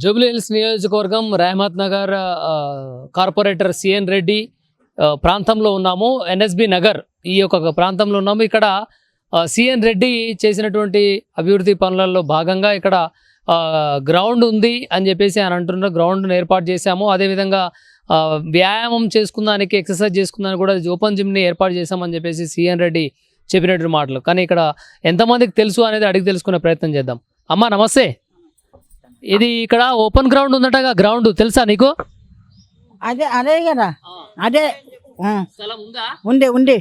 జూబ్లీహిల్స్ నియోజకవర్గం Rahmat Nagar corporator CN Reddy ప్రాంతంలో ఉన్నాము. ఎన్ఎస్బి నగర్ ఈ యొక్క ప్రాంతంలో ఉన్నాము. ఇక్కడ సిఎన్ రెడ్డి చేసినటువంటి అభివృద్ధి పనులలో భాగంగా ఇక్కడ గ్రౌండ్ ఉంది అని చెప్పేసి ఆయన అంటున్నారు. గ్రౌండ్ను ఏర్పాటు చేశాము. అదేవిధంగా వ్యాయామం చేసుకుందానికి, ఎక్సర్సైజ్ చేసుకుందానికి కూడా ఓపెన్ జిమ్ని ఏర్పాటు చేశామని చెప్పేసి సిఎన్ రెడ్డి చెప్పినటువంటి మాటలు. కానీ ఇక్కడ ఎంతమందికి తెలుసు అనేది అడిగి తెలుసుకునే ప్రయత్నం చేద్దాం. అమ్మా నమస్తే. ఇది ఇక్కడ ఓపెన్ గ్రౌండ్ ఉందటగా, గ్రౌండ్ తెలుసా నీకు? అదే అదే కదా, అదే స్థలం ఉందా? ఉంది.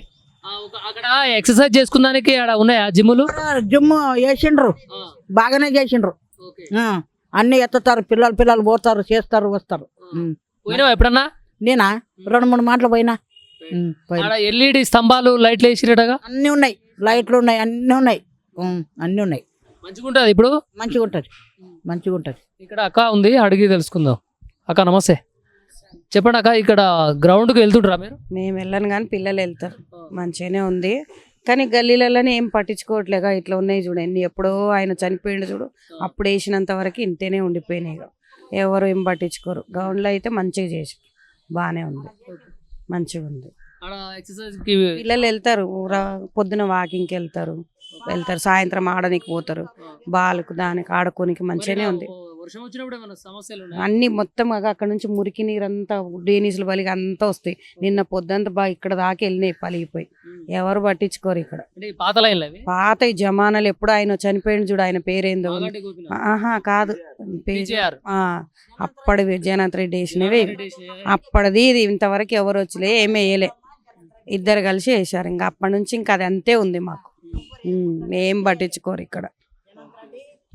అక్కడ ఎక్సర్సైజ్ చేసుకుందానికి అక్కడ ఉన్నాయా జిమ్ములు? జిమ్ వేసిండ్రు, బాగానే చేసిండ్రు. అన్ని ఎత్తుతారు, పిల్లలు పోతారు, చేస్తారు, వస్తారు. పోయినావా ఎప్పుడన్నా? నేనా 2-3 మాటలు పోయినా. ఎల్ఈడి స్తంభాలు, లైట్లు వేసిరటగా? అన్ని ఉన్నాయి, లైట్లు ఉన్నాయి, అన్ని ఉన్నాయి, అన్ని ఉన్నాయి. మంచిగా ఉంటుంది. ఇప్పుడు మంచిగా ఉంటుంది. ఇక్కడ అక్క ఉంది, అడిగి తెలుసుకుందాం. అక్క నమస్తే. చెప్పండి అక్క, ఇక్కడ గ్రౌండ్కి వెళ్తుంటారా మీరు? మేము వెళ్ళను కానీ పిల్లలు వెళ్తారు. మంచిగానే ఉంది కానీ గల్లీలలోనే ఏం పట్టించుకోవట్లేగా. ఇట్లా ఉన్నాయి చూడు, ఎన్ని ఎప్పుడో ఆయన చనిపోయిండు చూడు, అప్పుడు వేసినంత వరకు ఇంతేనే ఉండిపోయినాయి. ఎవరు ఏం పట్టించుకోరు. గ్రౌండ్లో అయితే మంచిగా చేసి బాగానే ఉంది, మంచిగా ఉంది. పిల్లలు వెళ్తారు, పొద్దున వాకింగ్కి వెళ్తారు, సాయంత్రం ఆడనికి పోతారు, బాలకు దానికి ఆడుకోనికి మంచిగానే ఉంది. అన్ని మొత్తం అక్కడ నుంచి మురికి నీరంతా డ్రైనేజీలు పలిగి అంతా వస్తాయి. నిన్న పొద్దుంతా బాగా ఇక్కడ దాకా వెళ్ళినాయి, పలిగిపోయి. ఎవరు పట్టించుకోరు ఇక్కడ. పాత జమానాలు ఎప్పుడు ఆయన చనిపోయింది చూడు, ఆయన పేరేందో. కాదు, అప్పటి జగన్నాథ్ రెడ్డి వేసినవి. అప్పటిది ఇది ఇంతవరకు ఎవరు వచ్చలే, ఏమీ వేయలే. ఇద్దరు కలిసి వేసారు. ఇంకా అప్పటి నుంచి ఇంకా అది అంతే ఉంది మాకు. ఏం పట్టించుకోరు ఇక్కడ.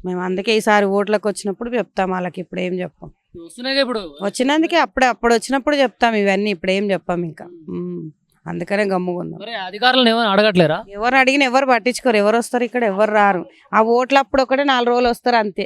మేము అందుకే ఈసారి ఓట్లకు వచ్చినప్పుడు చెప్తాం వాళ్ళకి, ఇప్పుడు ఏం చెప్పాం. వచ్చినందుకే అప్పుడు వచ్చినప్పుడు చెప్తాం ఇవన్నీ, ఇప్పుడు ఏం చెప్పాం ఇంకా. అందుకనే గమ్ముకున్నాం. అధికారులను ఏమైనా అడగట్లేరా? ఎవరు అడిగినా ఎవరు పట్టించుకోరు. ఎవరు వస్తారు ఇక్కడ? ఎవరు రారు. ఆ ఓట్లప్పుడు ఒకటే 4 రోజులు వస్తారు అంతే.